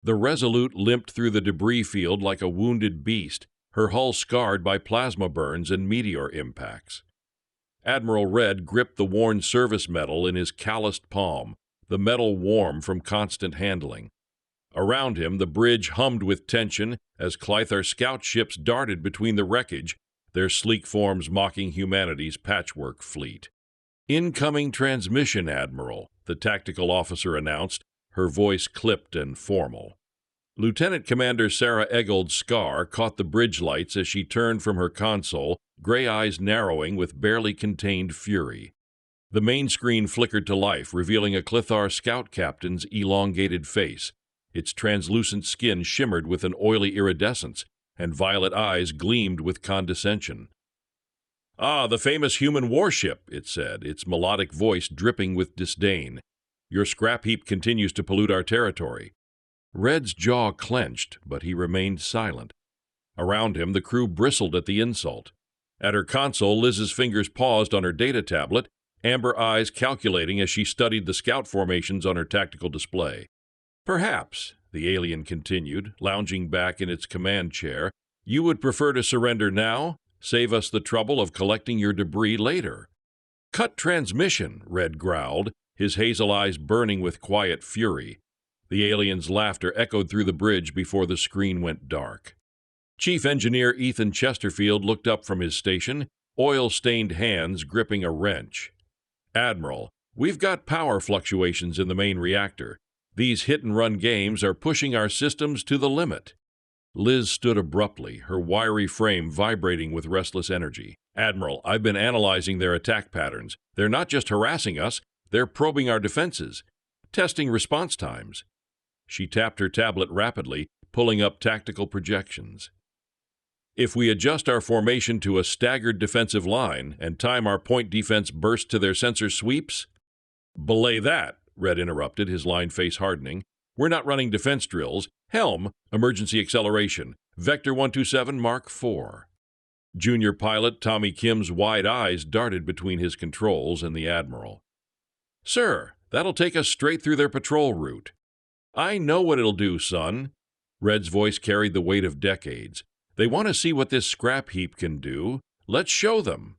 The Resolute limped through the debris field like a wounded beast, her hull scarred by plasma burns and meteor impacts. Admiral Redd gripped the worn service medal in his calloused palm, the metal warm from constant handling. Around him, the bridge hummed with tension as Klythar scout ships darted between the wreckage, their sleek forms mocking humanity's patchwork fleet. "Incoming transmission, Admiral," the tactical officer announced, her voice clipped and formal. Lieutenant Commander Sarah Eggold Scar caught the bridge lights as she turned from her console, gray eyes narrowing with barely contained fury. The main screen flickered to life, revealing a Klythar scout captain's elongated face. Its translucent skin shimmered with an oily iridescence, and violet eyes gleamed with condescension. "Ah, the famous human warship," it said, its melodic voice dripping with disdain. "Your scrap heap continues to pollute our territory." Redd's jaw clenched, but he remained silent. Around him, the crew bristled at the insult. At her console, Liz's fingers paused on her data tablet, amber eyes calculating as she studied the scout formations on her tactical display. "Perhaps," the alien continued, lounging back in its command chair, "you would prefer to surrender now? Save us the trouble of collecting your debris later." "Cut transmission," Redd growled, his hazel eyes burning with quiet fury. The alien's laughter echoed through the bridge before the screen went dark. Chief Engineer Ethan Chesterfield looked up from his station, oil-stained hands gripping a wrench. "Admiral, we've got power fluctuations in the main reactor. These hit-and-run games are pushing our systems to the limit." Liz stood abruptly, her wiry frame vibrating with restless energy. "Admiral, I've been analyzing their attack patterns. They're not just harassing us, they're probing our defenses, testing response times." She tapped her tablet rapidly, pulling up tactical projections. "If we adjust our formation to a staggered defensive line and time our point defense bursts to their sensor sweeps—" "Belay that," Redd interrupted, his line face hardening. "We're not running defense drills. Helm, emergency acceleration, Vector 127 Mark IV. Junior pilot Tommy Kim's wide eyes darted between his controls and the Admiral. "Sir, that'll take us straight through their patrol route." "I know what it'll do, son." Redd's voice carried the weight of decades. "They want to see what this scrap heap can do. Let's show them."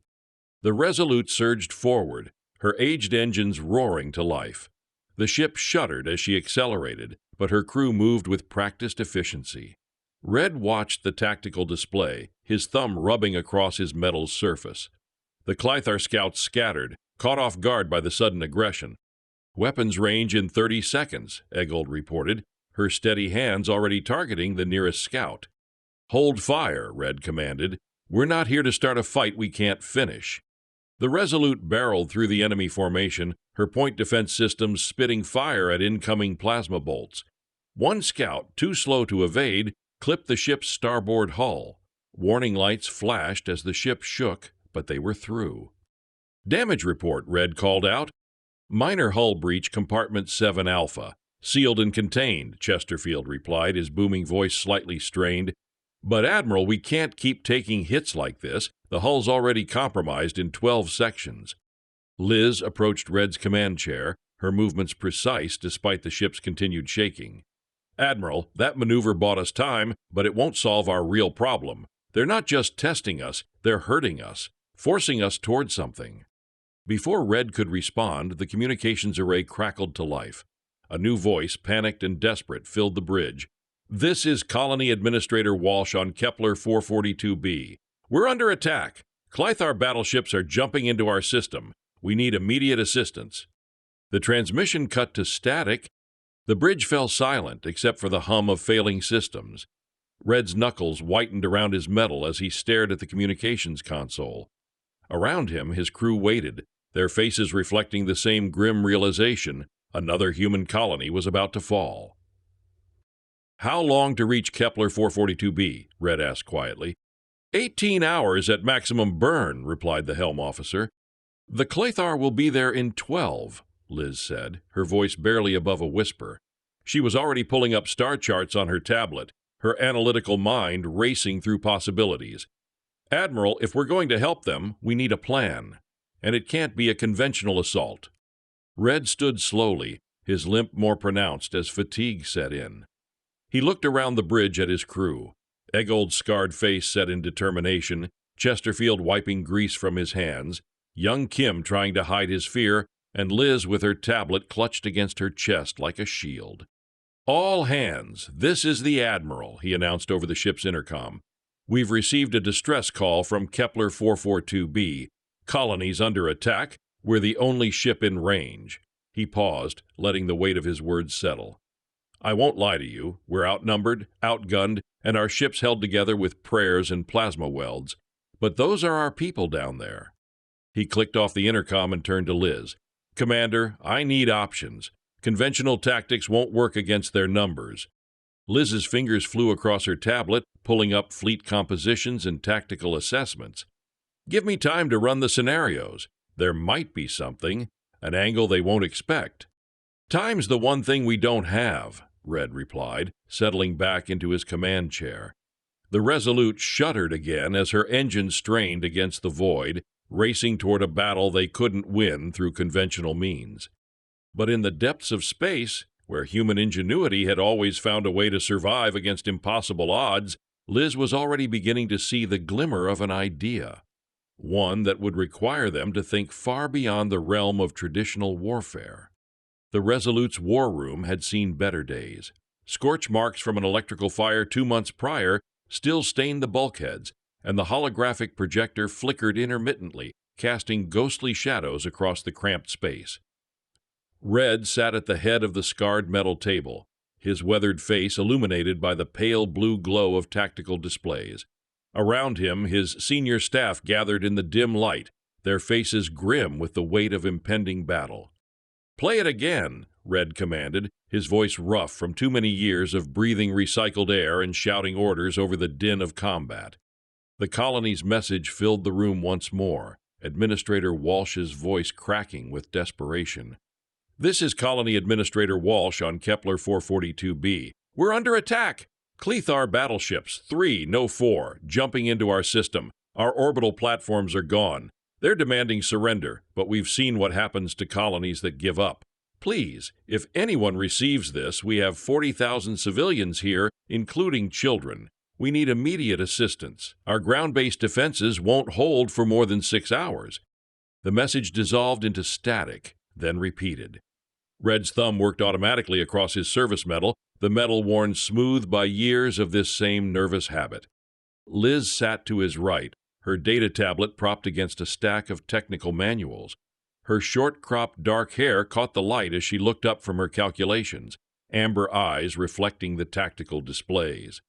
The Resolute surged forward, her aged engines roaring to life. The ship shuddered as she accelerated, but her crew moved with practiced efficiency. Redd watched the tactical display, his thumb rubbing across his metal's surface. The Klythar scouts scattered, caught off guard by the sudden aggression. "Weapons range in 30 seconds, Eggold reported, her steady hands already targeting the nearest scout. "Hold fire," Redd commanded. "We're not here to start a fight we can't finish." The Resolute barreled through the enemy formation, her point defense systems spitting fire at incoming plasma bolts. One scout, too slow to evade, clipped the ship's starboard hull. Warning lights flashed as the ship shook, but they were through. "Damage report," Redd called out. "Minor hull breach, compartment 7 Alpha. Sealed and contained," Chesterfield replied, his booming voice slightly strained. "But, Admiral, we can't keep taking hits like this. The hull's already compromised in 12 sections." Liz approached Redd's command chair, her movements precise despite the ship's continued shaking. "Admiral, that maneuver bought us time, but it won't solve our real problem. They're not just testing us, they're hurting us, forcing us toward something." Before Redd could respond, the communications array crackled to life. A new voice, panicked and desperate, filled the bridge. "This is Colony Administrator Walsh on Kepler 442b. We're under attack. Klythar battleships are jumping into our system. We need immediate assistance." The transmission cut to static. The bridge fell silent, except for the hum of failing systems. Redd's knuckles whitened around his metal as he stared at the communications console. Around him, his crew waited, their faces reflecting the same grim realization: another human colony was about to fall. "How long to reach Kepler 442b?" Redd asked quietly. 18 hours at maximum burn," replied the helm officer. "The Klythar will be there in 12, Liz said, her voice barely above a whisper. She was already pulling up star charts on her tablet, her analytical mind racing through possibilities. "Admiral, if we're going to help them, we need a plan. And it can't be a conventional assault." Redd stood slowly, his limp more pronounced as fatigue set in. He looked around the bridge at his crew. Eggold's scarred face set in determination, Chesterfield wiping grease from his hands, young Kim trying to hide his fear, and Liz with her tablet clutched against her chest like a shield. "All hands, this is the Admiral," he announced over the ship's intercom. "We've received a distress call from Kepler 442b. Colonies under attack. We're the only ship in range." He paused, letting the weight of his words settle. "I won't lie to you. We're outnumbered, outgunned, and our ship's held together with prayers and plasma welds. But those are our people down there." He clicked off the intercom and turned to Liz. "Commander, I need options. Conventional tactics won't work against their numbers." Liz's fingers flew across her tablet, pulling up fleet compositions and tactical assessments. "Give me time to run the scenarios. There might be something, an angle they won't expect." "Time's the one thing we don't have," Redd replied, settling back into his command chair. The Resolute shuddered again as her engine strained against the void, racing toward a battle they couldn't win through conventional means. But in the depths of space, where human ingenuity had always found a way to survive against impossible odds, Liz was already beginning to see the glimmer of an idea, one that would require them to think far beyond the realm of traditional warfare. The Resolute's war room had seen better days. Scorch marks from an electrical fire 2 months prior still stained the bulkheads, and the holographic projector flickered intermittently, casting ghostly shadows across the cramped space. Redd sat at the head of the scarred metal table, his weathered face illuminated by the pale blue glow of tactical displays. Around him, his senior staff gathered in the dim light, their faces grim with the weight of impending battle. "Play it again," Redd commanded, his voice rough from too many years of breathing recycled air and shouting orders over the din of combat. The colony's message filled the room once more, Administrator Walsh's voice cracking with desperation. "This is Colony Administrator Walsh on Kepler 442b. We're under attack! Klythar battleships, 3, no 4, jumping into our system. Our orbital platforms are gone. They're demanding surrender, but we've seen what happens to colonies that give up. Please, if anyone receives this, we have 40,000 civilians here, including children. We need immediate assistance. Our ground-based defenses won't hold for more than 6 hours." The message dissolved into static, then repeated. Redd's thumb worked automatically across his service medal, the metal worn smooth by years of this same nervous habit. Liz sat to his right, her data tablet propped against a stack of technical manuals. Her short-cropped dark hair caught the light as she looked up from her calculations, amber eyes reflecting the tactical displays.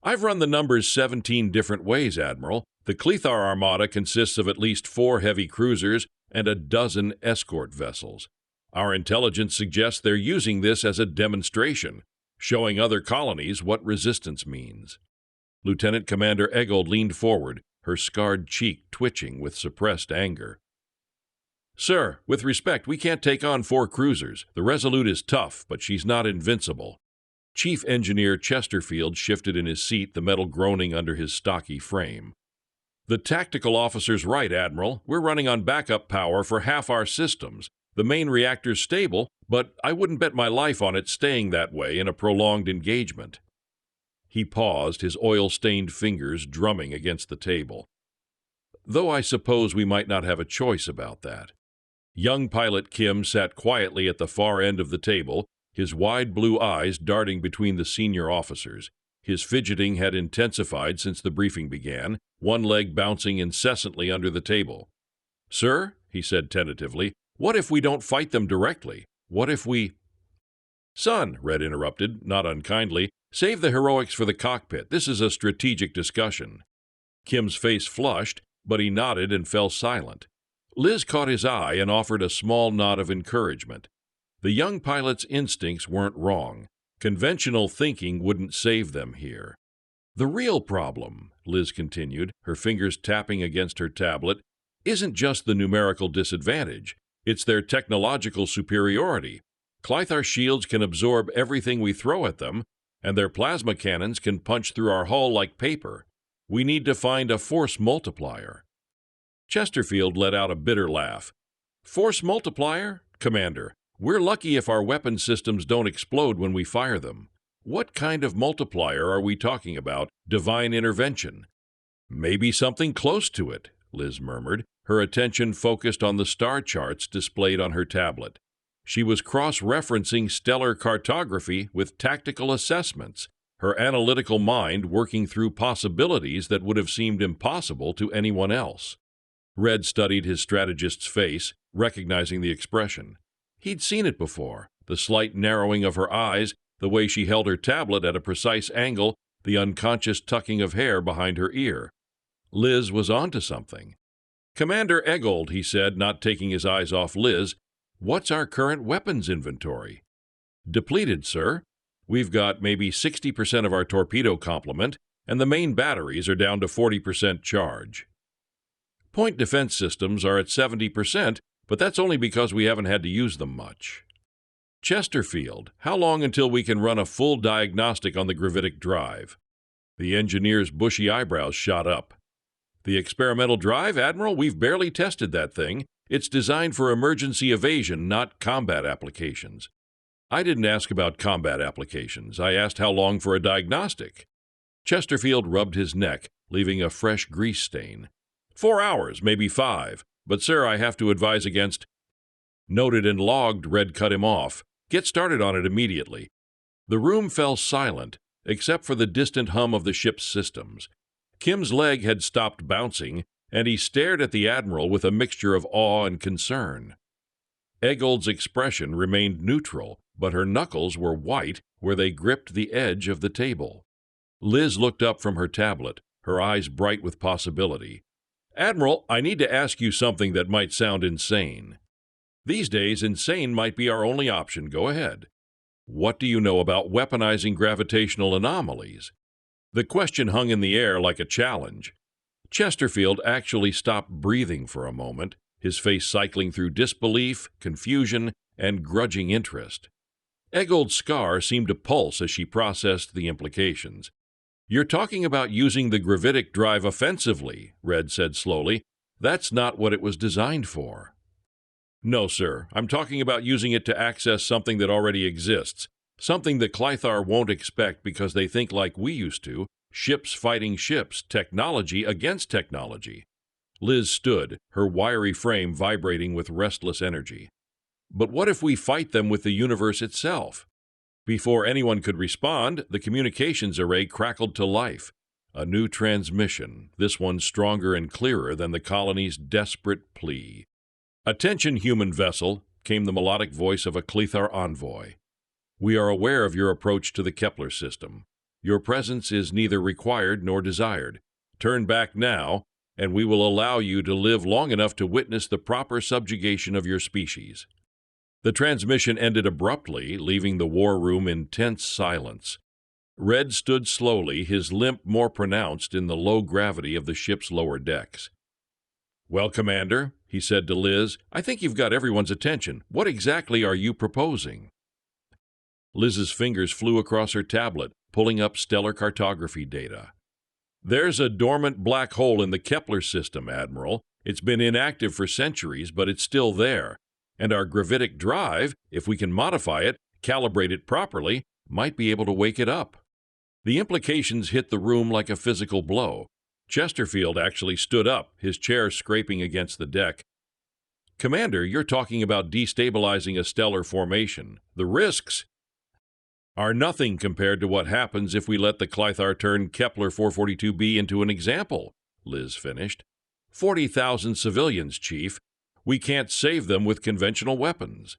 "I've run the numbers 17 different ways, Admiral. The Klythar armada consists of at least 4 heavy cruisers and a dozen escort vessels. Our intelligence suggests they're using this as a demonstration, showing other colonies what resistance means." Lieutenant Commander Eggold leaned forward, her scarred cheek twitching with suppressed anger. "Sir, with respect, we can't take on 4 cruisers. The Resolute is tough, but she's not invincible." Chief Engineer Chesterfield shifted in his seat, the metal groaning under his stocky frame. "The tactical officer's right, Admiral. We're running on backup power for half our systems. The main reactor's stable, but I wouldn't bet my life on it staying that way in a prolonged engagement." He paused, his oil-stained fingers drumming against the table. "Though I suppose we might not have a choice about that." Young pilot Kim sat quietly at the far end of the table, his wide blue eyes darting between the senior officers. His fidgeting had intensified since the briefing began, one leg bouncing incessantly under the table. "Sir," he said tentatively, "what if we don't fight them directly? What if we—" "Son," Redd interrupted, not unkindly, "save the heroics for the cockpit. This is a strategic discussion." Kim's face flushed, but he nodded and fell silent. Liz caught his eye and offered a small nod of encouragement. The young pilot's instincts weren't wrong. Conventional thinking wouldn't save them here. "The real problem," Liz continued, her fingers tapping against her tablet, "isn't just the numerical disadvantage. It's their technological superiority. Klythar shields can absorb everything we throw at them, and their plasma cannons can punch through our hull like paper. We need to find a force multiplier." Chesterfield let out a bitter laugh. "Force multiplier? Commander, we're lucky if our weapon systems don't explode when we fire them. What kind of multiplier are we talking about? Divine intervention? Maybe something close to it, Liz murmured, her attention focused on the star charts displayed on her tablet. She was cross-referencing stellar cartography with tactical assessments, her analytical mind working through possibilities that would have seemed impossible to anyone else. Redd studied his strategist's face, recognizing the expression. He'd seen it before, the slight narrowing of her eyes, the way she held her tablet at a precise angle, the unconscious tucking of hair behind her ear. Liz was onto something. "Commander Eggold," he said, not taking his eyes off Liz, "what's our current weapons inventory?" "Depleted, sir. We've got maybe 60% of our torpedo complement, and the main batteries are down to 40% charge. Point defense systems are at 70%, but that's only because we haven't had to use them much. Chesterfield, how long until we can run a full diagnostic on the gravitic drive?" The engineer's bushy eyebrows shot up. "The experimental drive, Admiral? We've barely tested that thing. It's designed for emergency evasion, not combat applications." "I didn't ask about combat applications. I asked how long for a diagnostic." Chesterfield rubbed his neck, leaving a fresh grease stain. 4 hours, maybe 5. But, sir, I have to advise against—" "Noted and logged," Redd cut him off. "Get started on it immediately." The room fell silent, except for the distant hum of the ship's systems. Kim's leg had stopped bouncing, and he stared at the Admiral with a mixture of awe and concern. Eggold's expression remained neutral, but her knuckles were white where they gripped the edge of the table. Liz looked up from her tablet, her eyes bright with possibility. "Admiral, I need to ask you something that might sound insane." "These days, insane might be our only option. Go ahead." "What do you know about weaponizing gravitational anomalies?" The question hung in the air like a challenge. Chesterfield actually stopped breathing for a moment, his face cycling through disbelief, confusion, and grudging interest. Eggold's scar seemed to pulse as she processed the implications. "You're talking about using the gravitic drive offensively," Redd said slowly. "That's not what it was designed for." "No, sir. I'm talking about using it to access something that already exists, something that Klythar won't expect because they think like we used to, ships fighting ships, technology against technology." Liz stood, her wiry frame vibrating with restless energy. "But what if we fight them with the universe itself?" Before anyone could respond, the communications array crackled to life. A new transmission, this one stronger and clearer than the colony's desperate plea. "Attention, human vessel," came the melodic voice of a Klythar envoy. "We are aware of your approach to the Kepler system. Your presence is neither required nor desired. Turn back now, and we will allow you to live long enough to witness the proper subjugation of your species." The transmission ended abruptly, leaving the war room in tense silence. Redd stood slowly, his limp more pronounced in the low gravity of the ship's lower decks. "Well, Commander," he said to Liz, "I think you've got everyone's attention. What exactly are you proposing?" Liz's fingers flew across her tablet, pulling up stellar cartography data. "There's a dormant black hole in the Kepler system, Admiral. It's been inactive for centuries, but it's still there. And our gravitic drive, if we can modify it, calibrate it properly, might be able to wake it up." The implications hit the room like a physical blow. Chesterfield actually stood up, his chair scraping against the deck. "Commander, you're talking about destabilizing a stellar formation. The risks are nothing compared to what happens if we let the Klythar turn Kepler 442b into an example," Liz finished. 40,000 civilians, Chief. We can't save them with conventional weapons."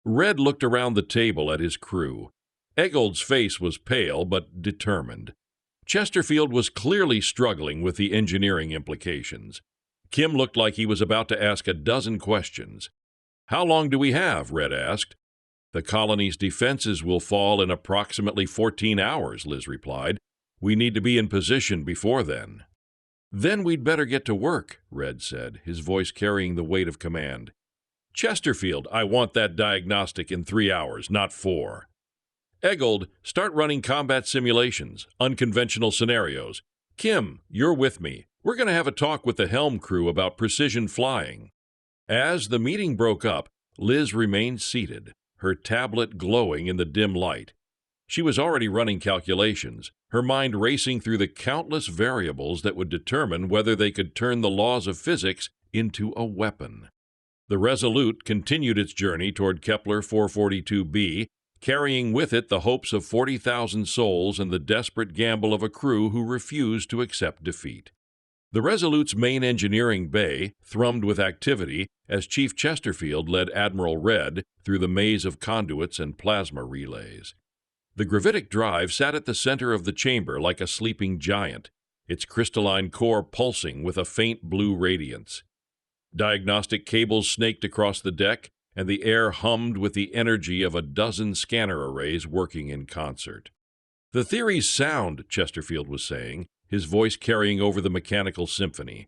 Redd looked around the table at his crew. Eggold's face was pale but determined. Chesterfield was clearly struggling with the engineering implications. Kim looked like he was about to ask a dozen questions. "How long do we have?" Redd asked. "The colony's defenses will fall in approximately 14 hours, Liz replied. "We need to be in position before then." "Then we'd better get to work," Redd said, his voice carrying the weight of command. "Chesterfield, I want that diagnostic in 3 hours, not 4. Eggold, start running combat simulations, unconventional scenarios. Kim, you're with me. We're going to have a talk with the helm crew about precision flying." As the meeting broke up, Liz remained seated, her tablet glowing in the dim light. She was already running calculations, her mind racing through the countless variables that would determine whether they could turn the laws of physics into a weapon. The Resolute continued its journey toward Kepler 442b, carrying with it the hopes of 40,000 souls and the desperate gamble of a crew who refused to accept defeat. The Resolute's main engineering bay thrummed with activity as Chief Chesterfield led Admiral Redd through the maze of conduits and plasma relays. The gravitic drive sat at the center of the chamber like a sleeping giant, its crystalline core pulsing with a faint blue radiance. Diagnostic cables snaked across the deck, and the air hummed with the energy of a dozen scanner arrays working in concert. "The theory's sound," Chesterfield was saying, his voice carrying over the mechanical symphony.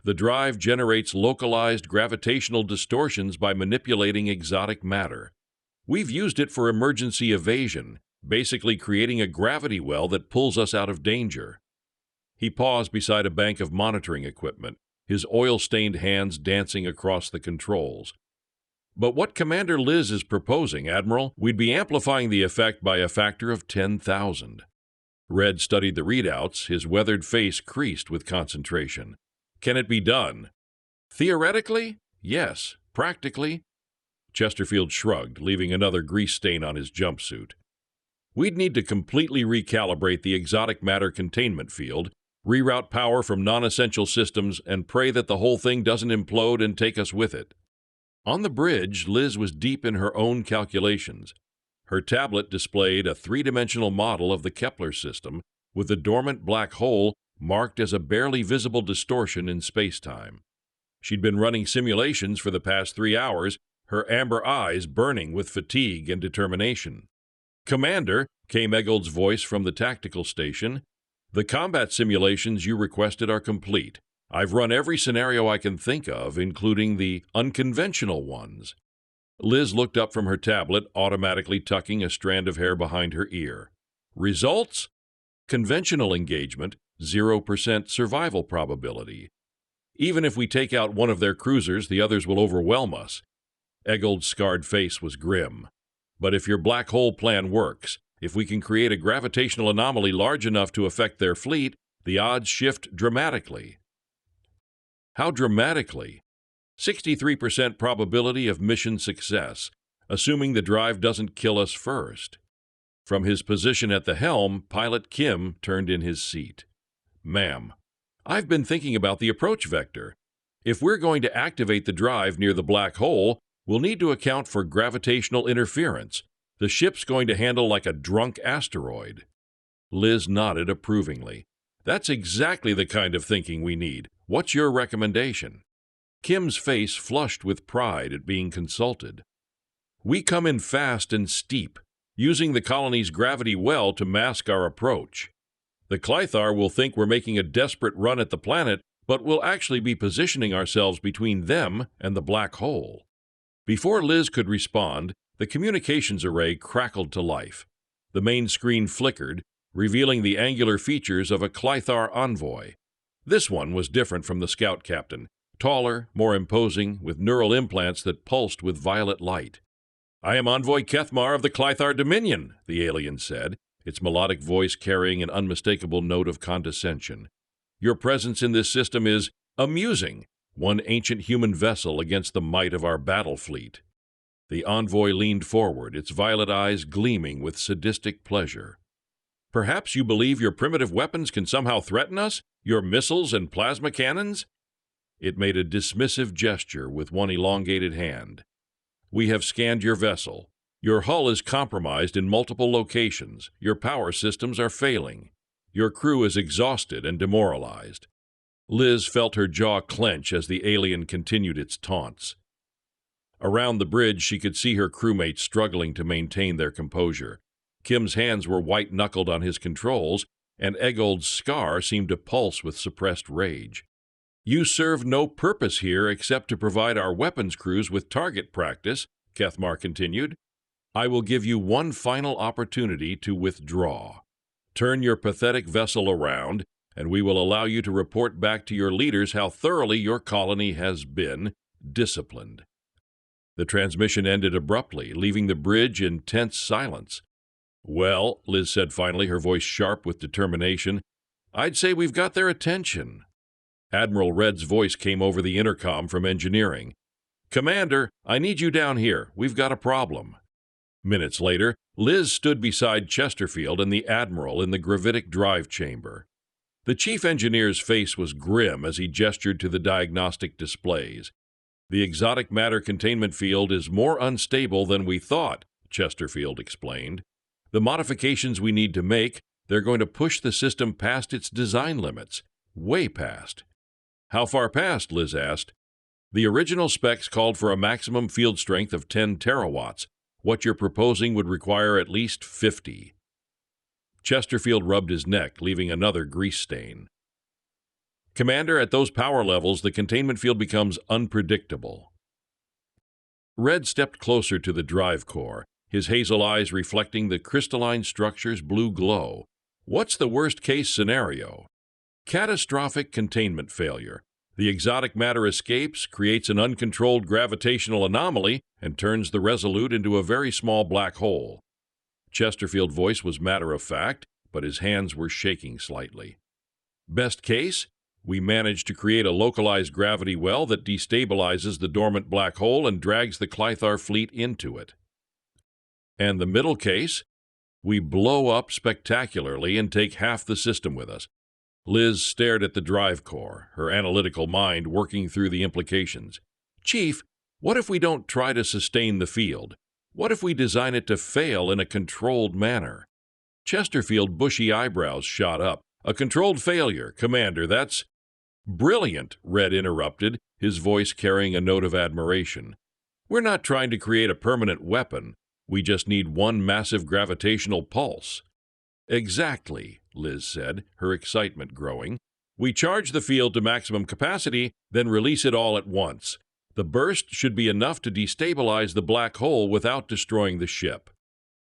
"The drive generates localized gravitational distortions by manipulating exotic matter. We've used it for emergency evasion, basically creating a gravity well that pulls us out of danger." He paused beside a bank of monitoring equipment, his oil-stained hands dancing across the controls. "But what Commander Liz is proposing, Admiral, we'd be amplifying the effect by a factor of 10,000. Redd studied the readouts, his weathered face creased with concentration. "Can it be done?" "Theoretically, yes. Practically?" Chesterfield shrugged, leaving another grease stain on his jumpsuit. "We'd need to completely recalibrate the exotic matter containment field, reroute power from non-essential systems, and pray that the whole thing doesn't implode and take us with it." On the bridge, Liz was deep in her own calculations. Her tablet displayed a three-dimensional model of the Kepler system, with the dormant black hole marked as a barely visible distortion in space-time. She'd been running simulations for the past 3 hours, her amber eyes burning with fatigue and determination. "Commander," came Eggold's voice from the tactical station, "the combat simulations you requested are complete. I've run every scenario I can think of, including the unconventional ones." Liz looked up from her tablet, automatically tucking a strand of hair behind her ear. "Results? Conventional engagement, 0% survival probability. Even if we take out one of their cruisers, the others will overwhelm us." Eggold's scarred face was grim. "But if your black hole plan works, if we can create a gravitational anomaly large enough to affect their fleet, the odds shift dramatically." "How dramatically?" 63% probability of mission success, assuming the drive doesn't kill us first." From his position at the helm, Pilot Kim turned in his seat. "Ma'am, I've been thinking about the approach vector. If we're going to activate the drive near the black hole, we'll need to account for gravitational interference. The ship's going to handle like a drunk asteroid." Liz nodded approvingly. "That's exactly the kind of thinking we need. What's your recommendation?" Kim's face flushed with pride at being consulted. "We come in fast and steep, using the colony's gravity well to mask our approach. The Klythar will think we're making a desperate run at the planet, but we'll actually be positioning ourselves between them and the black hole." Before Liz could respond, the communications array crackled to life. The main screen flickered, revealing the angular features of a Klythar envoy. This one was different from the scout captain, taller, more imposing, with neural implants that pulsed with violet light. "I am Envoy Kethmar of the Klythar Dominion," the alien said, its melodic voice carrying an unmistakable note of condescension. "Your presence in this system is amusing, one ancient human vessel against the might of our battle fleet." The envoy leaned forward, its violet eyes gleaming with sadistic pleasure. "Perhaps you believe your primitive weapons can somehow threaten us? Your missiles and plasma cannons?" It made a dismissive gesture with one elongated hand. "We have scanned your vessel. Your hull is compromised in multiple locations. Your power systems are failing. Your crew is exhausted and demoralized." Liz felt her jaw clench as the alien continued its taunts. Around the bridge, she could see her crewmates struggling to maintain their composure. Kim's hands were white-knuckled on his controls, and Eggold's scar seemed to pulse with suppressed rage. "You serve no purpose here except to provide our weapons crews with target practice," Kethmar continued. "I will give you one final opportunity to withdraw. Turn your pathetic vessel around, and we will allow you to report back to your leaders how thoroughly your colony has been disciplined." The transmission ended abruptly, leaving the bridge in tense silence. Well, Liz said finally, her voice sharp with determination, I'd say we've got their attention. Admiral Redd's voice came over the intercom from engineering. Commander, I need you down here. We've got a problem. Minutes later, Liz stood beside Chesterfield and the Admiral in the gravitic drive chamber. The chief engineer's face was grim as he gestured to the diagnostic displays. The exotic matter containment field is more unstable than we thought, Chesterfield explained. The modifications we need to make, they're going to push the system past its design limits. Way past. How far past? Liz asked. The original specs called for a maximum field strength of 10 terawatts. What you're proposing would require at least 50. Chesterfield rubbed his neck, leaving another grease stain. Commander, at those power levels, the containment field becomes unpredictable. Redd stepped closer to the drive core, his hazel eyes reflecting the crystalline structure's blue glow. What's the worst-case scenario? Catastrophic containment failure. The exotic matter escapes, creates an uncontrolled gravitational anomaly, and turns the Resolute into a very small black hole. Chesterfield's voice was matter-of-fact, but his hands were shaking slightly. Best case? We manage to create a localized gravity well that destabilizes the dormant black hole and drags the Klythar fleet into it. And the middle case? We blow up spectacularly and take half the system with us. Liz stared at the drive core, her analytical mind working through the implications. Chief, what if we don't try to sustain the field? What if we design it to fail in a controlled manner? Chesterfield's bushy eyebrows shot up. A controlled failure, Commander, that's... Brilliant, Redd interrupted, his voice carrying a note of admiration. We're not trying to create a permanent weapon. We just need one massive gravitational pulse. Exactly, Liz said, her excitement growing. We charge the field to maximum capacity, then release it all at once. The burst should be enough to destabilize the black hole without destroying the ship.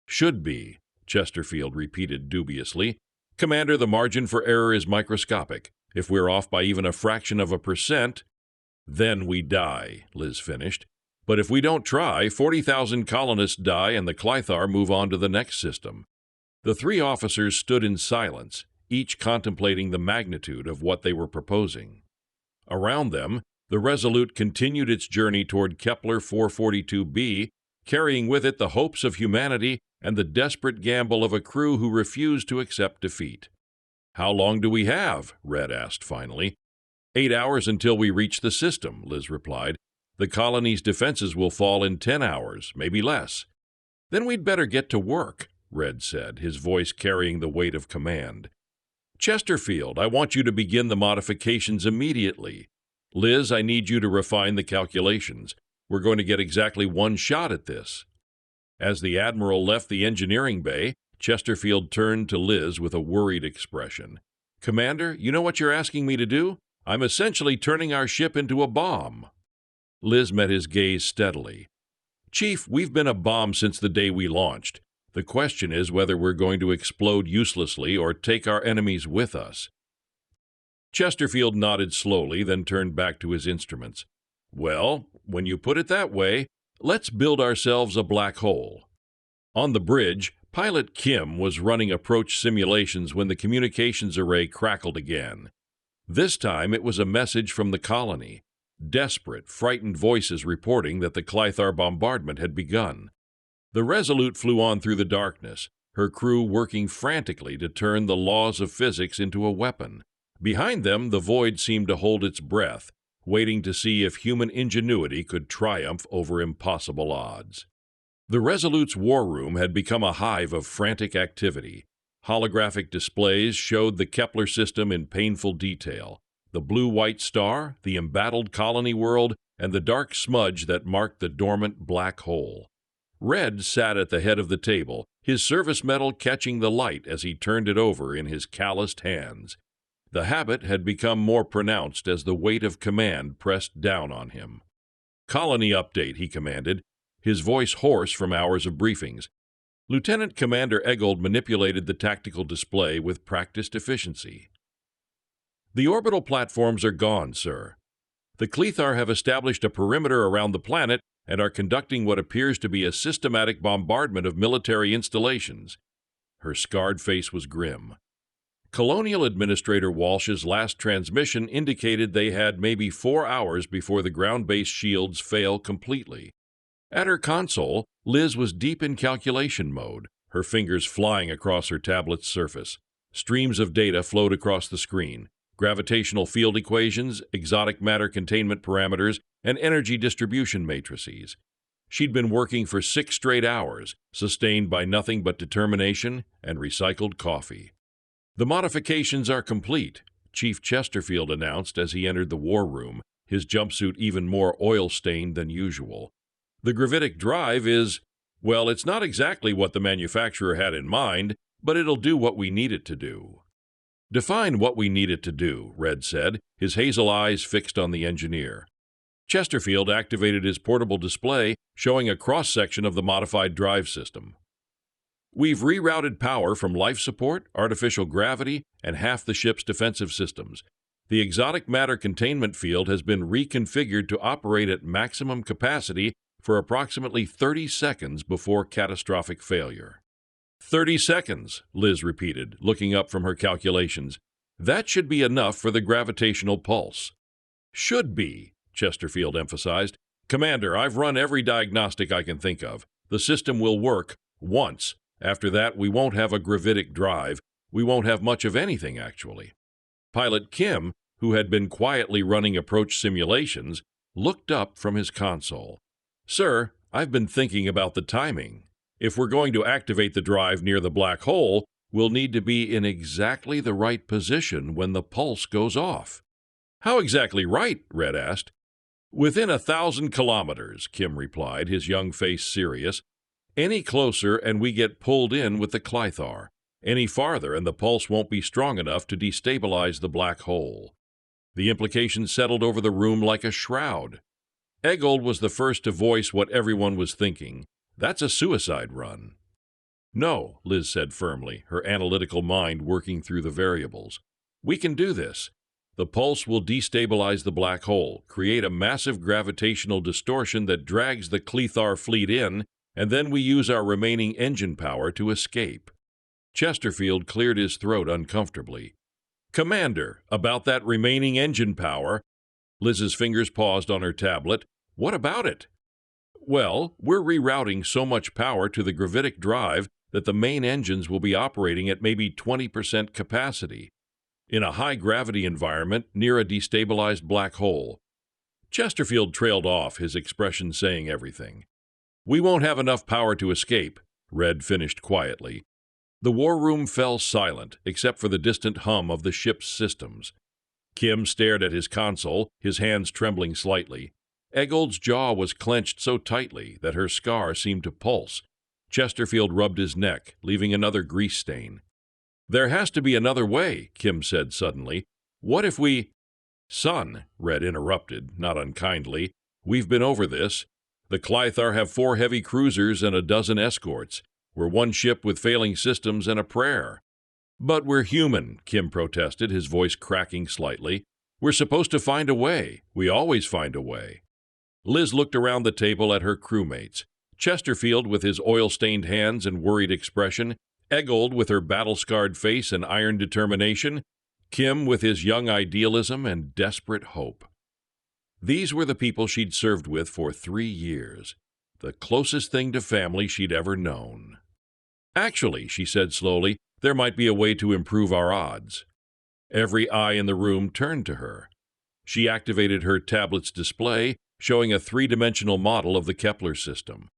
Should be, Chesterfield repeated dubiously. Commander, the margin for error is microscopic. If we're off by even a fraction of a %, then we die, Liz finished. But if we don't try, 40,000 colonists die and the Klythar move on to the next system. The three officers stood in silence, each contemplating the magnitude of what they were proposing. Around them, the Resolute continued its journey toward Kepler 442b, carrying with it the hopes of humanity and the desperate gamble of a crew who refused to accept defeat. How long do we have? Redd asked finally. 8 hours until we reach the system, Liz replied. The colony's defenses will fall in 10 hours, maybe less. Then we'd better get to work, Redd said, his voice carrying the weight of command. Chesterfield, I want you to begin the modifications immediately. Liz, I need you to refine the calculations. We're going to get exactly one shot at this. As the Admiral left the engineering bay, Chesterfield turned to Liz with a worried expression. Commander, you know what you're asking me to do? I'm essentially turning our ship into a bomb. Liz met his gaze steadily. Chief, we've been a bomb since the day we launched. The question is whether we're going to explode uselessly or take our enemies with us. Chesterfield nodded slowly, then turned back to his instruments. Well, when you put it that way, let's build ourselves a black hole. On the bridge, Pilot Kim was running approach simulations when the communications array crackled again. This time it was a message from the colony. Desperate, frightened voices reporting that the Klythar bombardment had begun. The Resolute flew on through the darkness, her crew working frantically to turn the laws of physics into a weapon. Behind them, the void seemed to hold its breath, waiting to see if human ingenuity could triumph over impossible odds. The Resolute's war room had become a hive of frantic activity. Holographic displays showed the Kepler system in painful detail. The blue-white star, the embattled colony world, and the dark smudge that marked the dormant black hole. Redd sat at the head of the table, his service medal catching the light as he turned it over in his calloused hands. The habit had become more pronounced as the weight of command pressed down on him. Colony update, he commanded, his voice hoarse from hours of briefings. Lieutenant Commander Eggold manipulated the tactical display with practiced efficiency. The orbital platforms are gone, sir. The Klythar have established a perimeter around the planet and are conducting what appears to be a systematic bombardment of military installations. Her scarred face was grim. Colonial Administrator Walsh's last transmission indicated they had maybe 4 hours before the ground-based shields fail completely. At her console, Liz was deep in calculation mode, her fingers flying across her tablet's surface. Streams of data flowed across the screen: gravitational field equations, exotic matter containment parameters, and energy distribution matrices. She'd been working for 6 straight hours, sustained by nothing but determination and recycled coffee. "The modifications are complete," Chief Chesterfield announced as he entered the war room, his jumpsuit even more oil-stained than usual. "The gravitic drive is, well, it's not exactly what the manufacturer had in mind, but it'll do what we need it to do." "Define what we need it to do," Redd said, his hazel eyes fixed on the engineer. Chesterfield activated his portable display, showing a cross-section of the modified drive system. "We've rerouted power from life support, artificial gravity, and half the ship's defensive systems. The exotic matter containment field has been reconfigured to operate at maximum capacity for approximately 30 seconds before catastrophic failure." 30 seconds, Liz repeated, looking up from her calculations. "That should be enough for the gravitational pulse." "Should be," Chesterfield emphasized. "Commander, I've run every diagnostic I can think of. The system will work once. After that, we won't have a gravitic drive. We won't have much of anything, actually." Pilot Kim, who had been quietly running approach simulations, looked up from his console. "Sir, I've been thinking about the timing. If we're going to activate the drive near the black hole, we'll need to be in exactly the right position when the pulse goes off." "How exactly right?" Redd asked. "Within 1,000 kilometers," Kim replied, his young face serious. "Any closer and we get pulled in with the Klythar. Any farther and the pulse won't be strong enough to destabilize the black hole." The implications settled over the room like a shroud. Eggold was the first to voice what everyone was thinking. "That's a suicide run." "No," Liz said firmly, her analytical mind working through the variables. "We can do this. The pulse will destabilize the black hole, create a massive gravitational distortion that drags the Klythar fleet in, and then we use our remaining engine power to escape." Chesterfield cleared his throat uncomfortably. "Commander, about that remaining engine power—" Liz's fingers paused on her tablet. "What about it?" "Well, we're rerouting so much power to the gravitic drive that the main engines will be operating at maybe 20% capacity. In a high-gravity environment near a destabilized black hole." Chesterfield trailed off, his expression saying everything. "We won't have enough power to escape," Redd finished quietly. The war room fell silent, except for the distant hum of the ship's systems. Kim stared at his console, his hands trembling slightly. Eggold's jaw was clenched so tightly that her scar seemed to pulse. Chesterfield rubbed his neck, leaving another grease stain. "There has to be another way," Kim said suddenly. "What if we—" "Son," Redd interrupted, not unkindly, "we've been over this. The Klythar have 4 heavy cruisers and a dozen escorts. We're one ship with failing systems and a prayer." "But we're human," Kim protested, his voice cracking slightly. "We're supposed to find a way. We always find a way." Liz looked around the table at her crewmates. Chesterfield with his oil-stained hands and worried expression, Eggold with her battle-scarred face and iron determination, Kim with his young idealism and desperate hope. These were the people she'd served with for 3 years, the closest thing to family she'd ever known. "Actually," she said slowly, "there might be a way to improve our odds." Every eye in the room turned to her. She activated her tablet's display, showing a 3-dimensional model of the Kepler system.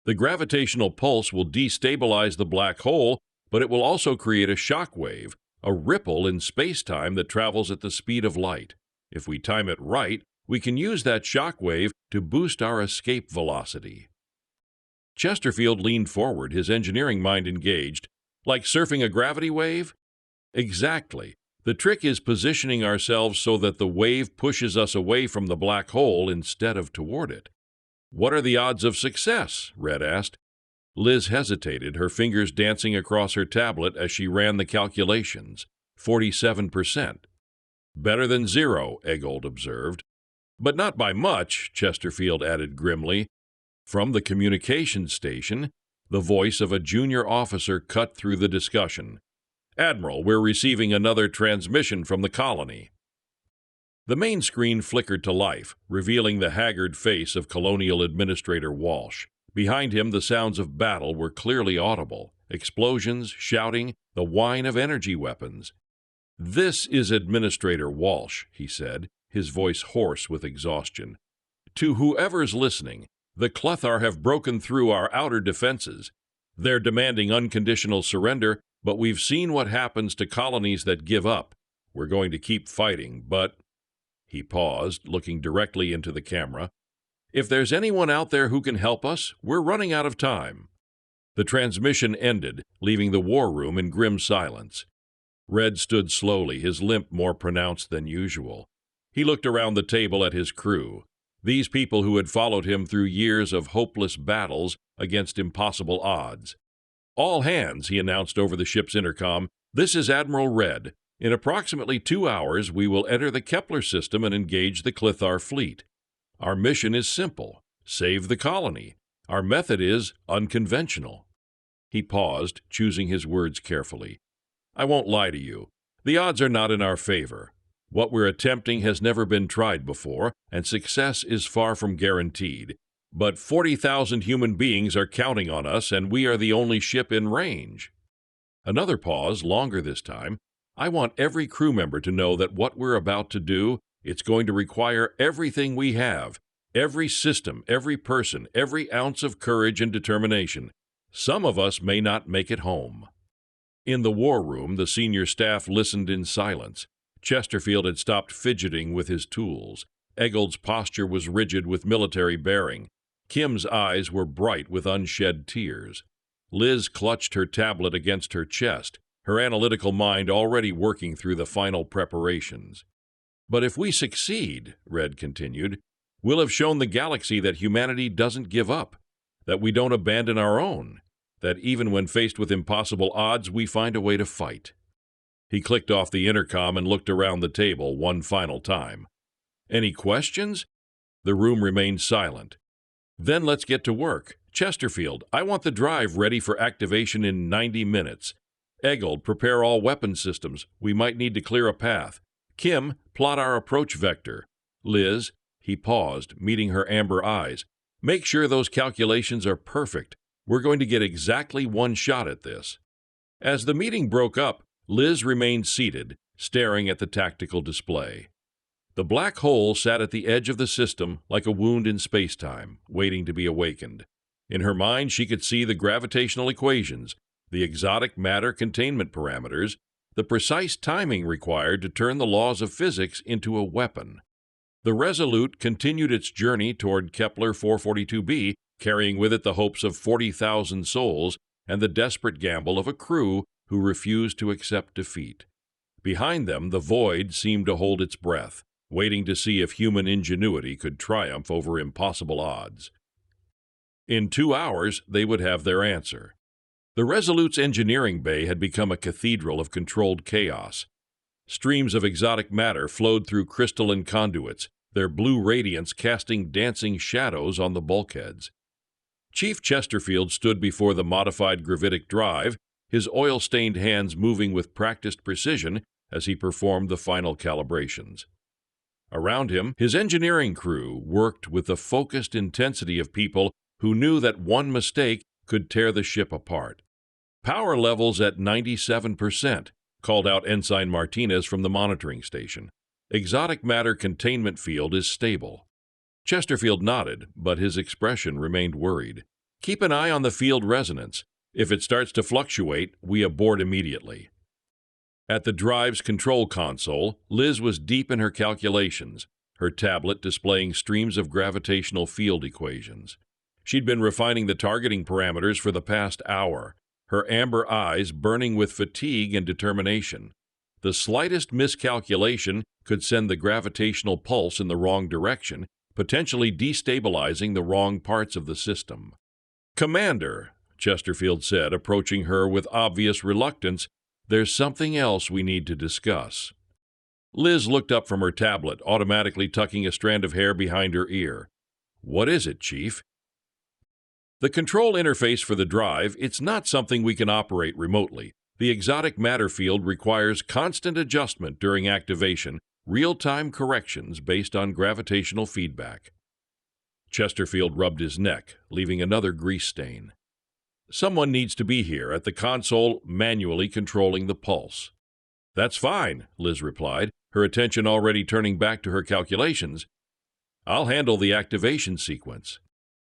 "The gravitational pulse will destabilize the black hole, but it will also create a shock wave, a ripple in space-time that travels at the speed of light. If we time it right, we can use that shock wave to boost our escape velocity." Chesterfield leaned forward, his engineering mind engaged. "Like surfing a gravity wave?" "Exactly. The trick is positioning ourselves so that the wave pushes us away from the black hole instead of toward it." "What are the odds of success?" Redd asked. Liz hesitated, her fingers dancing across her tablet as she ran the calculations. 47%. "Better than 0, Eggold observed. "But not by much," Chesterfield added grimly. From the communications station, The voice of a junior officer cut through the discussion. "Admiral, we're receiving another transmission from the colony." The main screen flickered to life, revealing the haggard face of Colonial Administrator Walsh. Behind him, the sounds of battle were clearly audible. Explosions, shouting, the whine of energy weapons. "This is Administrator Walsh," he said, his voice hoarse with exhaustion. "To whoever's listening, the Klythar have broken through our outer defenses. They're demanding unconditional surrender, but we've seen what happens to colonies that give up. We're going to keep fighting, but—" He paused, looking directly into the camera. "If there's anyone out there who can help us, we're running out of time." The transmission ended, leaving the war room in grim silence. Redd stood slowly, his limp more pronounced than usual. He looked around the table at his crew, these people who had followed him through years of hopeless battles against impossible odds. "All hands," he announced over the ship's intercom, "this is Admiral Redd. In approximately 2 hours, we will enter the Kepler system and engage the Klythar fleet. Our mission is simple: save the colony. Our method is unconventional." He paused, choosing his words carefully. "I won't lie to you. The odds are not in our favor. What we're attempting has never been tried before, and success is far from guaranteed. But 40,000 human beings are counting on us, and we are the only ship in range." Another pause, longer this time. "I want every crew member to know that what we're about to do, it's going to require everything we have, every system, every person, every ounce of courage and determination. Some of us may not make it home." In the war room, the senior staff listened in silence. Chesterfield had stopped fidgeting with his tools. Eggold's posture was rigid with military bearing. Kim's eyes were bright with unshed tears. Liz clutched her tablet against her chest, her analytical mind already working through the final preparations. "But if we succeed," Redd continued, "we'll have shown the galaxy that humanity doesn't give up, that we don't abandon our own, that even when faced with impossible odds, we find a way to fight." He clicked off the intercom and looked around the table one final time. "Any questions?" The room remained silent. "Then let's get to work. Chesterfield, I want the drive ready for activation in 90 minutes. Eggold, prepare all weapon systems. We might need to clear a path. Kim, plot our approach vector. Liz," he paused, meeting her amber eyes, "make sure those calculations are perfect. We're going to get exactly one shot at this." As the meeting broke up, Liz remained seated, staring at the tactical display. The black hole sat at the edge of the system like a wound in space-time, waiting to be awakened. In her mind, she could see the gravitational equations, the exotic matter containment parameters, the precise timing required to turn the laws of physics into a weapon. The Resolute continued its journey toward Kepler 442b, carrying with it the hopes of 40,000 souls and the desperate gamble of a crew who refused to accept defeat. Behind them, the void seemed to hold its breath, waiting to see if human ingenuity could triumph over impossible odds. In 2 hours, they would have their answer. The Resolute's engineering bay had become a cathedral of controlled chaos. Streams of exotic matter flowed through crystalline conduits, their blue radiance casting dancing shadows on the bulkheads. Chief Chesterfield stood before the modified gravitic drive, his oil-stained hands moving with practiced precision as he performed the final calibrations. Around him, his engineering crew worked with the focused intensity of people who knew that one mistake could tear the ship apart. "Power levels at 97%, called out Ensign Martinez from the monitoring station. "Exotic matter containment field is stable." Chesterfield nodded, but his expression remained worried. "Keep an eye on the field resonance. If it starts to fluctuate, we abort immediately." At the drive's control console, Liz was deep in her calculations, her tablet displaying streams of gravitational field equations. She'd been refining the targeting parameters for the past hour, her amber eyes burning with fatigue and determination. The slightest miscalculation could send the gravitational pulse in the wrong direction, potentially destabilizing the wrong parts of the system. "Commander," Chesterfield said, approaching her with obvious reluctance, "there's something else we need to discuss." Liz looked up from her tablet, automatically tucking a strand of hair behind her ear. "What is it, Chief?" The control interface for the drive, it's not something we can operate remotely. The exotic matter field requires constant adjustment during activation, real-time corrections based on gravitational feedback. Chesterfield rubbed his neck, leaving another grease stain. Someone needs to be here at the console manually controlling the pulse. That's fine, Liz replied, her attention already turning back to her calculations. I'll handle the activation sequence.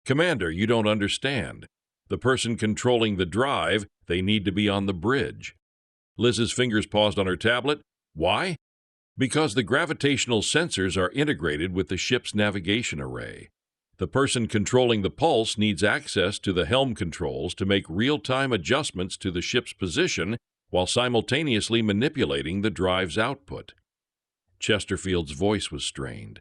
Commander, you don't understand. The person controlling the drive, they need to be on the bridge. Liz's fingers paused on her tablet. Why? Because the gravitational sensors are integrated with the ship's navigation array. The person controlling the pulse needs access to the helm controls to make real-time adjustments to the ship's position while simultaneously manipulating the drive's output. Chesterfield's voice was strained.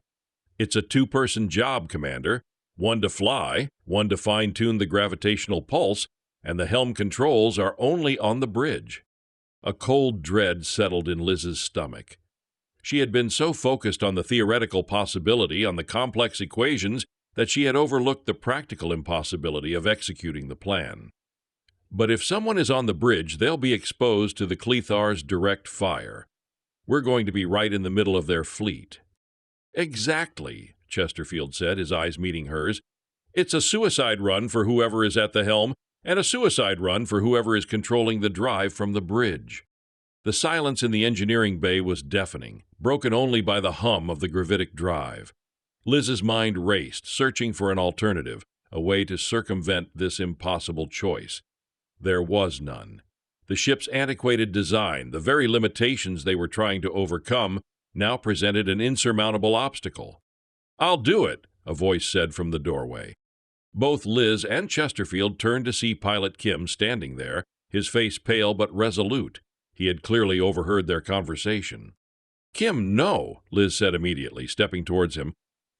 It's a two-person job, Commander. One to fly, one to fine-tune the gravitational pulse, and the helm controls are only on the bridge. A cold dread settled in Liz's stomach. She had been so focused on the theoretical possibility, on the complex equations, that she had overlooked the practical impossibility of executing the plan. But if someone is on the bridge, they'll be exposed to the Klythar's direct fire. We're going to be right in the middle of their fleet. Exactly, Chesterfield said, his eyes meeting hers. It's a suicide run for whoever is at the helm, and a suicide run for whoever is controlling the drive from the bridge. The silence in the engineering bay was deafening, broken only by the hum of the gravitic drive. Liz's mind raced, searching for an alternative, a way to circumvent this impossible choice. There was none. The ship's antiquated design, the very limitations they were trying to overcome, now presented an insurmountable obstacle. I'll do it, a voice said from the doorway. Both Liz and Chesterfield turned to see Pilot Kim standing there, his face pale but resolute. He had clearly overheard their conversation. Kim, no, Liz said immediately, stepping towards him.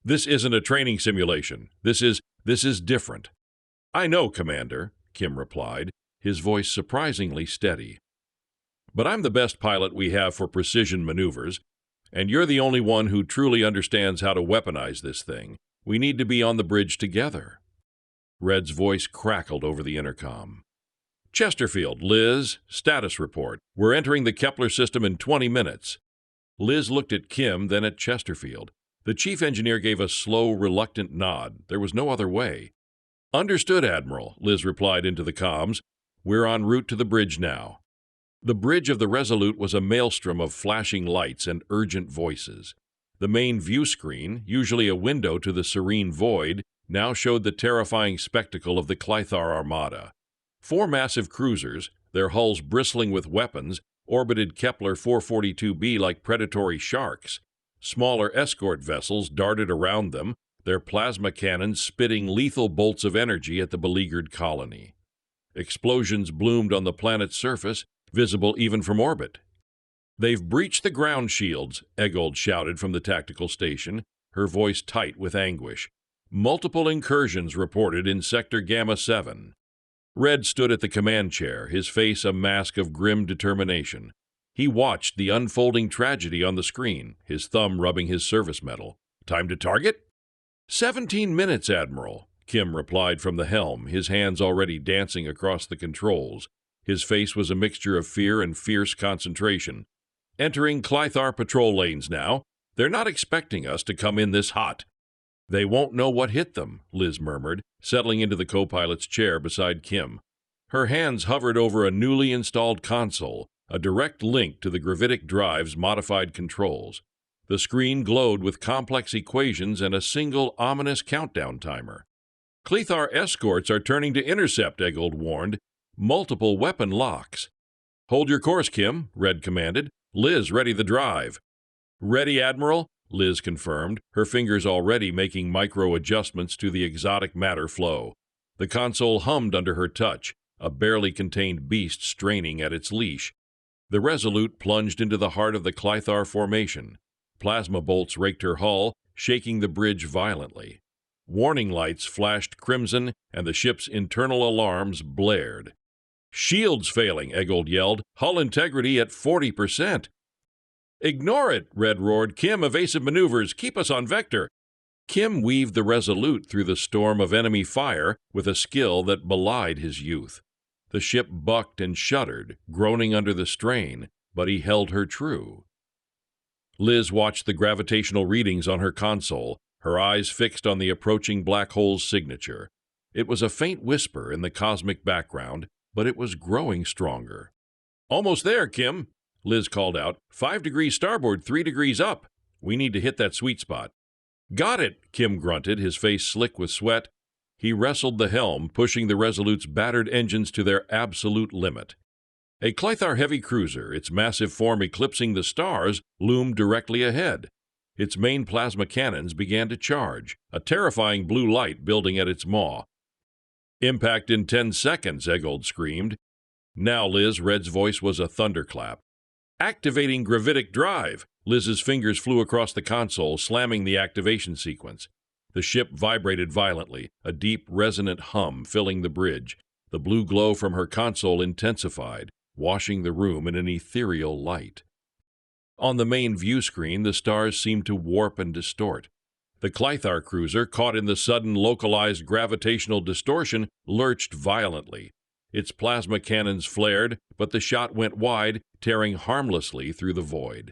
This isn't a training simulation. This is different. I know, Commander, Kim replied, his voice surprisingly steady. But I'm the best pilot we have for precision maneuvers, and you're the only one who truly understands how to weaponize this thing. We need to be on the bridge together. Redd's voice crackled over the intercom. Chesterfield, Liz, status report. We're entering the Kepler system in 20 minutes. Liz looked at Kim, then at Chesterfield. The chief engineer gave a slow, reluctant nod. There was no other way. Understood, Admiral, Liz replied into the comms. We're en route to the bridge now. The bridge of the Resolute was a maelstrom of flashing lights and urgent voices. The main view screen, usually a window to the serene void, now showed the terrifying spectacle of the Klythar armada. 4 massive cruisers, their hulls bristling with weapons, orbited Kepler 442b like predatory sharks. Smaller escort vessels darted around them, their plasma cannons spitting lethal bolts of energy at the beleaguered colony. Explosions bloomed on the planet's surface, visible even from orbit. They've breached the ground shields, Eggold shouted from the tactical station, her voice tight with anguish. Multiple incursions reported in Sector Gamma 7. Redd stood at the command chair, his face a mask of grim determination. He watched the unfolding tragedy on the screen, his thumb rubbing his service medal. Time to target? 17 minutes, Admiral, Kim replied from the helm, his hands already dancing across the controls. His face was a mixture of fear and fierce concentration. Entering Klythar patrol lanes now. They're not expecting us to come in this hot. They won't know what hit them, Liz murmured, settling into the co-pilot's chair beside Kim. Her hands hovered over a newly installed console, a direct link to the gravitic drive's modified controls. The screen glowed with complex equations and a single ominous countdown timer. Klythar escorts are turning to intercept, Eggold warned. Multiple weapon locks. Hold your course, Kim, Redd commanded. Liz, ready the drive. Ready, Admiral, Liz confirmed, her fingers already making micro-adjustments to the exotic matter flow. The console hummed under her touch, a barely contained beast straining at its leash. The Resolute plunged into the heart of the Klythar formation. Plasma bolts raked her hull, shaking the bridge violently. Warning lights flashed crimson, and the ship's internal alarms blared. Shields failing, Eggold yelled. Hull integrity at 40%. Ignore it, Redd roared. Kim, evasive maneuvers. Keep us on vector. Kim weaved the Resolute through the storm of enemy fire with a skill that belied his youth. The ship bucked and shuddered, groaning under the strain, but he held her true. Liz watched the gravitational readings on her console, her eyes fixed on the approaching black hole's signature. It was a faint whisper in the cosmic background, but it was growing stronger. "Almost there, Kim," Liz called out. 5 degrees starboard, 3 degrees up. We need to hit that sweet spot." "Got it," Kim grunted, his face slick with sweat. He wrestled the helm, pushing the Resolute's battered engines to their absolute limit. A Klythar heavy cruiser, its massive form eclipsing the stars, loomed directly ahead. Its main plasma cannons began to charge, a terrifying blue light building at its maw. "Impact in 10 seconds, Eggold screamed. "Now, Liz," Redd's voice was a thunderclap. "Activating gravitic drive." Liz's fingers flew across the console, slamming the activation sequence. The ship vibrated violently, a deep, resonant hum filling the bridge. The blue glow from her console intensified, washing the room in an ethereal light. On the main view screen, the stars seemed to warp and distort. The Klythar cruiser, caught in the sudden localized gravitational distortion, lurched violently. Its plasma cannons flared, but the shot went wide, tearing harmlessly through the void.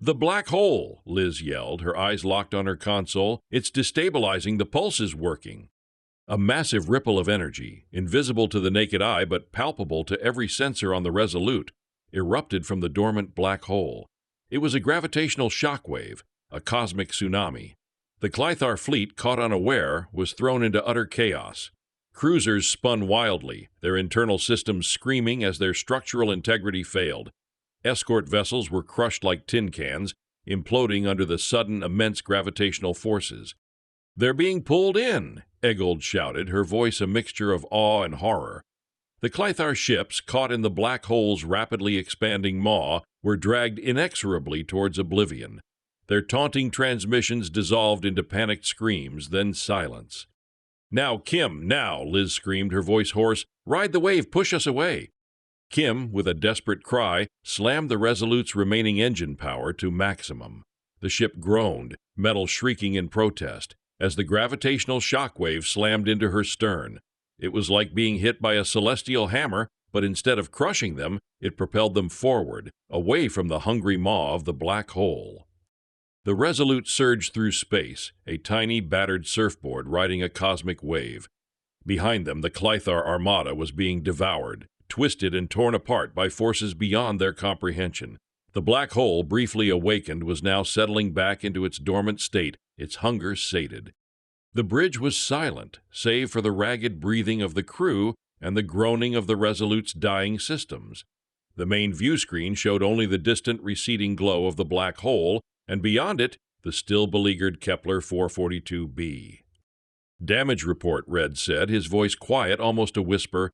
"The black hole!" Liz yelled, her eyes locked on her console. "It's destabilizing, the pulses working." A massive ripple of energy, invisible to the naked eye but palpable to every sensor on the Resolute, erupted from the dormant black hole. It was a gravitational shockwave, a cosmic tsunami. The Klythar fleet, caught unaware, was thrown into utter chaos. Cruisers spun wildly, their internal systems screaming as their structural integrity failed. Escort vessels were crushed like tin cans, imploding under the sudden, immense gravitational forces. "They're being pulled in," Eggold shouted, her voice a mixture of awe and horror. The Klythar ships, caught in the black hole's rapidly expanding maw, were dragged inexorably towards oblivion. Their taunting transmissions dissolved into panicked screams, then silence. "Now, Kim, now!" Liz screamed, her voice hoarse. "Ride the wave, push us away!" Kim, with a desperate cry, slammed the Resolute's remaining engine power to maximum. The ship groaned, metal shrieking in protest, as the gravitational shockwave slammed into her stern. It was like being hit by a celestial hammer, but instead of crushing them, it propelled them forward, away from the hungry maw of the black hole. The Resolute surged through space, a tiny, battered surfboard riding a cosmic wave. Behind them, the Klythar armada was being devoured, twisted and torn apart by forces beyond their comprehension. The black hole, briefly awakened, was now settling back into its dormant state, its hunger sated. The bridge was silent, save for the ragged breathing of the crew and the groaning of the Resolute's dying systems. The main view screen showed only the distant receding glow of the black hole, and beyond it, the still beleaguered Kepler 442b. "Damage report," Redd said, his voice quiet, almost a whisper.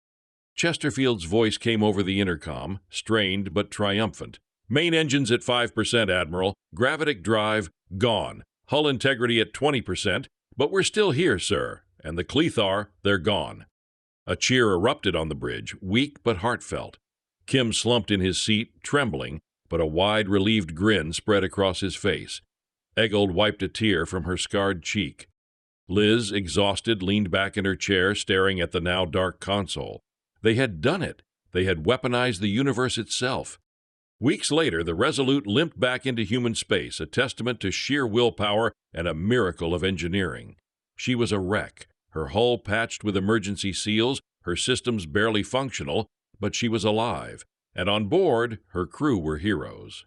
Chesterfield's voice came over the intercom, strained but triumphant. "Main engines at 5%, Admiral. Gravitic drive, gone. Hull integrity at 20%, but we're still here, sir. And the Klythar, they're gone." A cheer erupted on the bridge, weak but heartfelt. Kim slumped in his seat, trembling, but a wide, relieved grin spread across his face. Eggold wiped a tear from her scarred cheek. Liz, exhausted, leaned back in her chair, staring at the now dark console. They had done it. They had weaponized the universe itself. Weeks later, the Resolute limped back into human space, a testament to sheer willpower and a miracle of engineering. She was a wreck, her hull patched with emergency seals, her systems barely functional, but she was alive, and on board, her crew were heroes.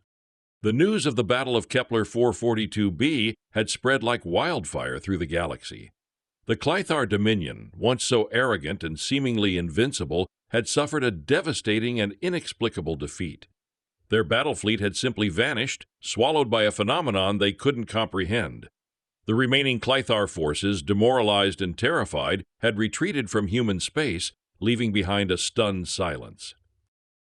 The news of the Battle of Kepler 442b had spread like wildfire through the galaxy. The Klythar Dominion, once so arrogant and seemingly invincible, had suffered a devastating and inexplicable defeat. Their battle fleet had simply vanished, swallowed by a phenomenon they couldn't comprehend. The remaining Klythar forces, demoralized and terrified, had retreated from human space, leaving behind a stunned silence.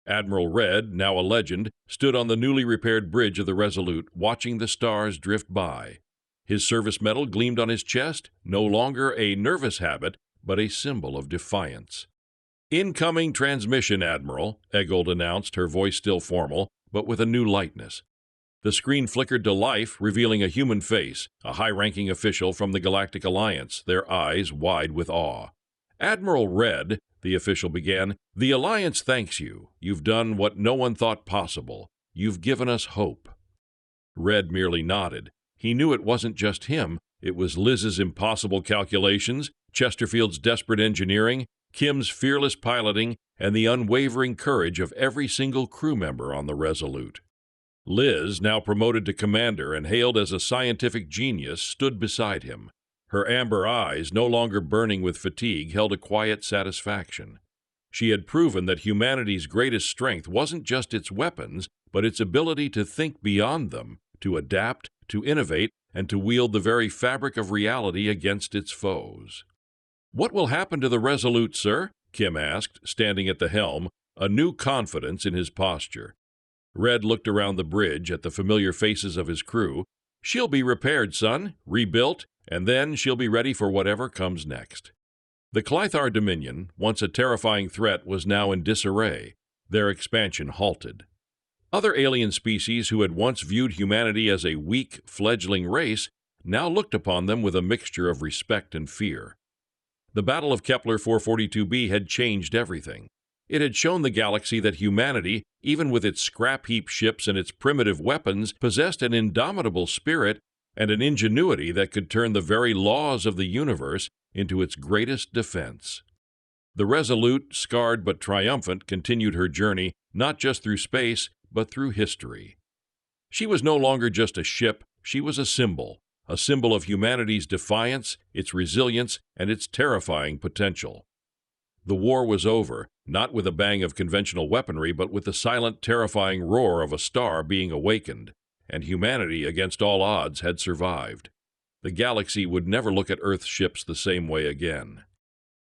Admiral Redd, now a legend, stood on the newly repaired bridge of the Resolute, watching the stars drift by. His service medal gleamed on his chest, no longer a nervous habit, but a symbol of defiance. "Incoming transmission, Admiral," Eggold announced, her voice still formal, but with a new lightness. The screen flickered to life, revealing a human face, a high-ranking official from the Galactic Alliance, their eyes wide with awe. "Admiral Redd," the official began, "the Alliance thanks you. You've done what no one thought possible. You've given us hope." Redd merely nodded. He knew it wasn't just him. It was Liz's impossible calculations, Chesterfield's desperate engineering, Kim's fearless piloting, and the unwavering courage of every single crew member on the Resolute. Liz, now promoted to commander and hailed as a scientific genius, stood beside him. Her amber eyes, no longer burning with fatigue, held a quiet satisfaction. She had proven that humanity's greatest strength wasn't just its weapons, but its ability to think beyond them, to adapt, to innovate, and to wield the very fabric of reality against its foes. "What will happen to the Resolute, sir?" Kim asked, standing at the helm, a new confidence in his posture. Redd looked around the bridge at the familiar faces of his crew. "She'll be repaired, son, rebuilt, and then she'll be ready for whatever comes next." The Klythar Dominion, once a terrifying threat, was now in disarray. Their expansion halted. Other alien species who had once viewed humanity as a weak, fledgling race now looked upon them with a mixture of respect and fear. The Battle of Kepler 442b had changed everything. It had shown the galaxy that humanity, even with its scrap-heap ships and its primitive weapons, possessed an indomitable spirit and an ingenuity that could turn the very laws of the universe into its greatest defense. The Resolute, scarred but triumphant, continued her journey not just through space, but through history. She was no longer just a ship, she was a symbol of humanity's defiance, its resilience, and its terrifying potential. The war was over, not with a bang of conventional weaponry, but with the silent, terrifying roar of a star being awakened, and humanity, against all odds, had survived. The galaxy would never look at Earth's ships the same way again.